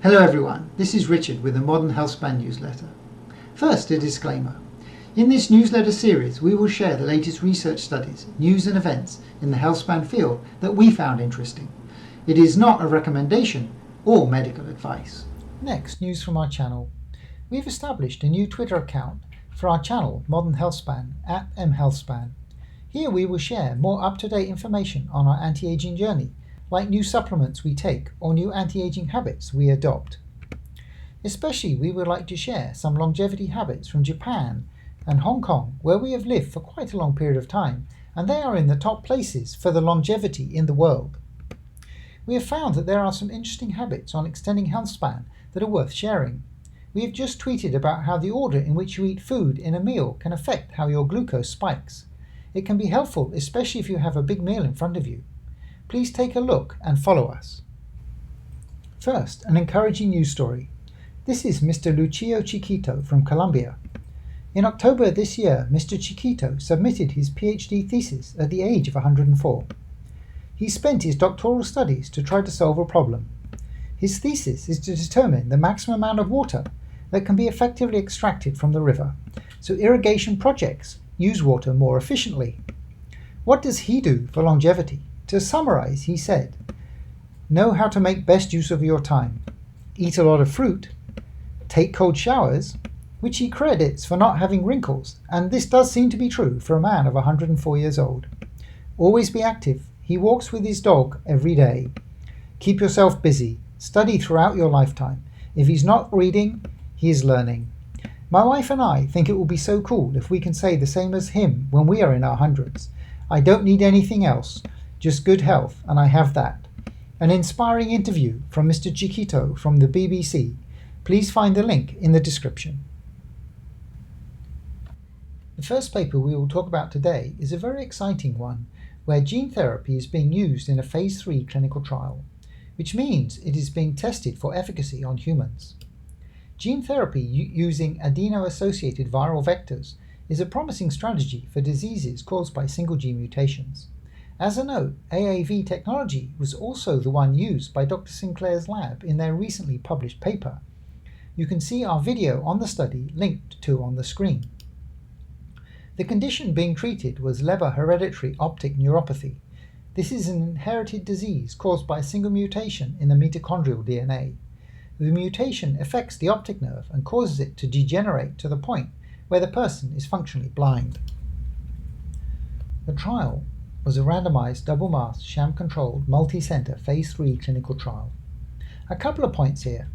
Hello everyone, this is Richard with the Modern Healthspan newsletter. First, a disclaimer. In this newsletter series, we will share the latest research studies, news and events in the Healthspan field that we found interesting. It is not a recommendation or medical advice. Next, news from our channel. We've established a new Twitter account for our channel, Modern Healthspan, @mhealthspan. Here we will share more up-to-date information on our anti-aging journey, like new supplements we take or new anti-aging habits we adopt. Especially, we would like to share some longevity habits from Japan and Hong Kong, where we have lived for quite a long period of time, and they are in the top places for the longevity in the world. We have found that there are some interesting habits on extending health span that are worth sharing. We have just tweeted about how the order in which you eat food in a meal can affect how your glucose spikes. It can be helpful, especially if you have a big meal in front of you. Please take a look and follow us. First, an encouraging news story. This is Mr. Lucio Chiquito from Colombia. In October this year, Mr. Chiquito submitted his PhD thesis at the age of 104. He spent his doctoral studies to try to solve a problem. His thesis is to determine the maximum amount of water that can be effectively extracted from the river, so irrigation projects use water more efficiently. What does he do for longevity? To summarize, he said, know how to make best use of your time, eat a lot of fruit, take cold showers, which he credits for not having wrinkles, and this does seem to be true for a man of 104 years old. Always be active. He walks with his dog every day. Keep yourself busy. Study throughout your lifetime. If he's not reading, he is learning. My wife and I think it will be so cool if we can say the same as him when we are in our hundreds. I don't need anything else. Just good health, and I have that. An inspiring interview from Mr. Chiquito from the BBC. Please find the link in the description. The first paper we will talk about today is a very exciting one, where gene therapy is being used in a phase 3 clinical trial, which means it is being tested for efficacy on humans. Gene therapy using adeno-associated viral vectors is a promising strategy for diseases caused by single gene mutations. As a note, AAV technology was also the one used by Dr. Sinclair's lab in their recently published paper. You can see our video on the study linked to on the screen. The condition being treated was Leber hereditary optic neuropathy. This is an inherited disease caused by a single mutation in the mitochondrial DNA. The mutation affects the optic nerve and causes it to degenerate to the point where the person is functionally blind. The trial was a randomized, double-masked, sham-controlled, multi-center phase 3 clinical trial. A couple of points here.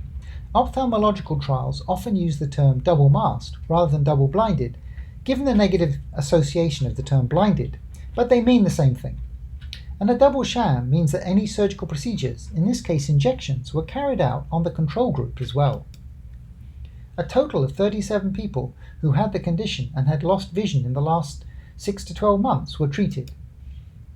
Ophthalmological trials often use the term double-masked rather than double-blinded, given the negative association of the term blinded, but they mean the same thing. And a double sham means that any surgical procedures, in this case injections, were carried out on the control group as well. A total of 37 people who had the condition and had lost vision in the last 6 to 12 months were treated.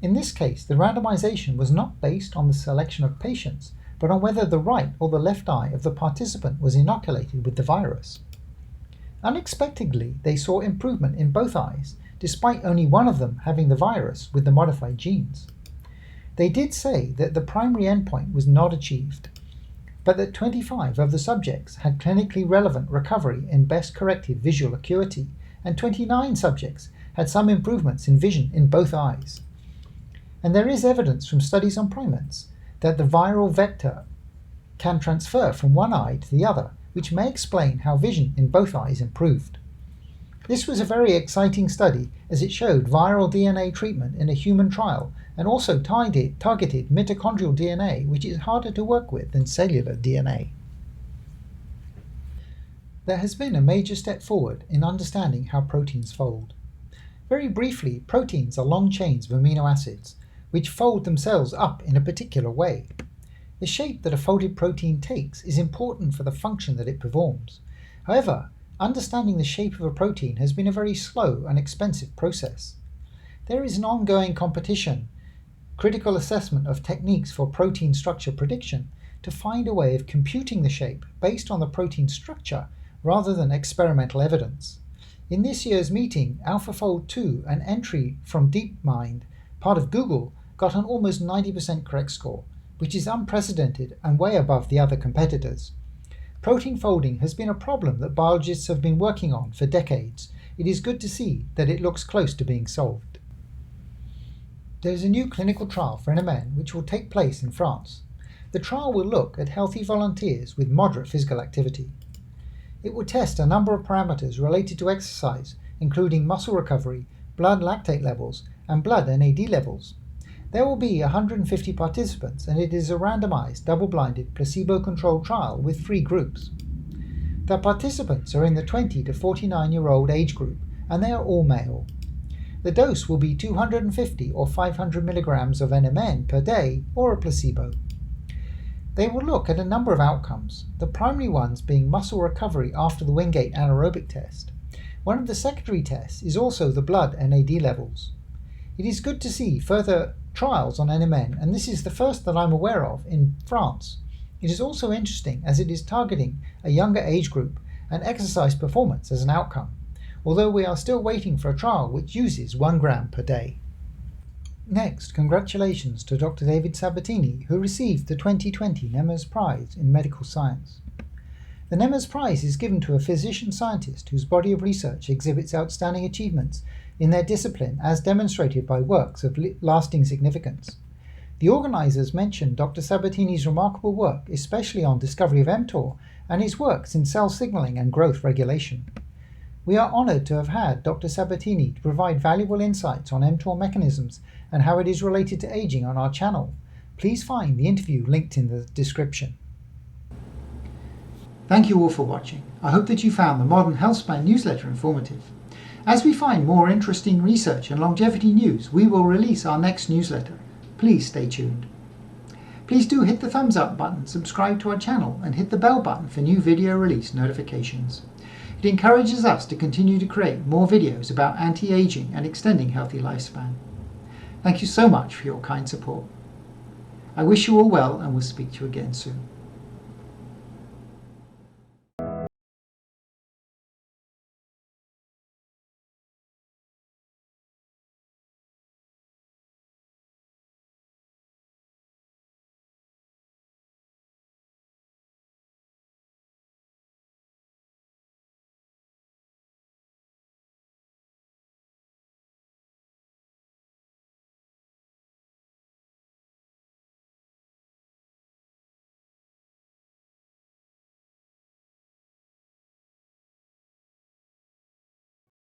In this case, the randomization was not based on the selection of patients, but on whether the right or the left eye of the participant was inoculated with the virus. Unexpectedly, they saw improvement in both eyes, despite only one of them having the virus with the modified genes. They did say that the primary endpoint was not achieved, but that 25 of the subjects had clinically relevant recovery in best corrected visual acuity, and 29 subjects had some improvements in vision in both eyes. And there is evidence from studies on primates that the viral vector can transfer from one eye to the other, which may explain how vision in both eyes improved. This was a very exciting study as it showed viral DNA treatment in a human trial and also targeted mitochondrial DNA, which is harder to work with than cellular DNA. There has been a major step forward in understanding how proteins fold. Very briefly, proteins are long chains of amino acids, which fold themselves up in a particular way. The shape that a folded protein takes is important for the function that it performs. However, understanding the shape of a protein has been a very slow and expensive process. There is an ongoing competition, critical assessment of techniques for protein structure prediction to find a way of computing the shape based on the protein structure rather than experimental evidence. In this year's meeting, Alphafold 2, an entry from DeepMind, part of Google, got an almost 90% correct score, which is unprecedented and way above the other competitors. Protein folding has been a problem that biologists have been working on for decades. It is good to see that it looks close to being solved. There is a new clinical trial for NMN which will take place in France. The trial will look at healthy volunteers with moderate physical activity. It will test a number of parameters related to exercise, including muscle recovery, blood lactate levels, and blood NAD levels. There will be 150 participants, and it is a randomized, double-blinded, placebo-controlled trial with 3 groups. The participants are in the 20 to 49-year-old age group, and they are all male. The dose will be 250 or 500 milligrams of NMN per day or a placebo. They will look at a number of outcomes, the primary ones being muscle recovery after the Wingate anaerobic test. One of the secondary tests is also the blood NAD levels. It is good to see further trials on NMN, and this is the first that I'm aware of in France. It is also interesting as it is targeting a younger age group and exercise performance as an outcome, although we are still waiting for a trial which uses 1 gram per day. Next, congratulations to Dr. David Sabatini, who received the 2020 Nemmer Prize in Medical Science. The Nemmer Prize is given to a physician-scientist whose body of research exhibits outstanding achievements in their discipline as demonstrated by works of lasting significance. The organisers mentioned Dr. Sabatini's remarkable work, especially on discovery of mTOR and his works in cell signalling and growth regulation. We are honoured to have had Dr. Sabatini to provide valuable insights on mTOR mechanisms and how it is related to aging on our channel. Please find the interview linked in the description. Thank you all for watching. I hope that you found the Modern Healthspan newsletter informative. As we find more interesting research and longevity news, we will release our next newsletter. Please stay tuned. Please do hit the thumbs up button, subscribe to our channel, and hit the bell button for new video release notifications. It encourages us to continue to create more videos about anti-aging and extending healthy lifespan. Thank you so much for your kind support. I wish you all well and will speak to you again soon.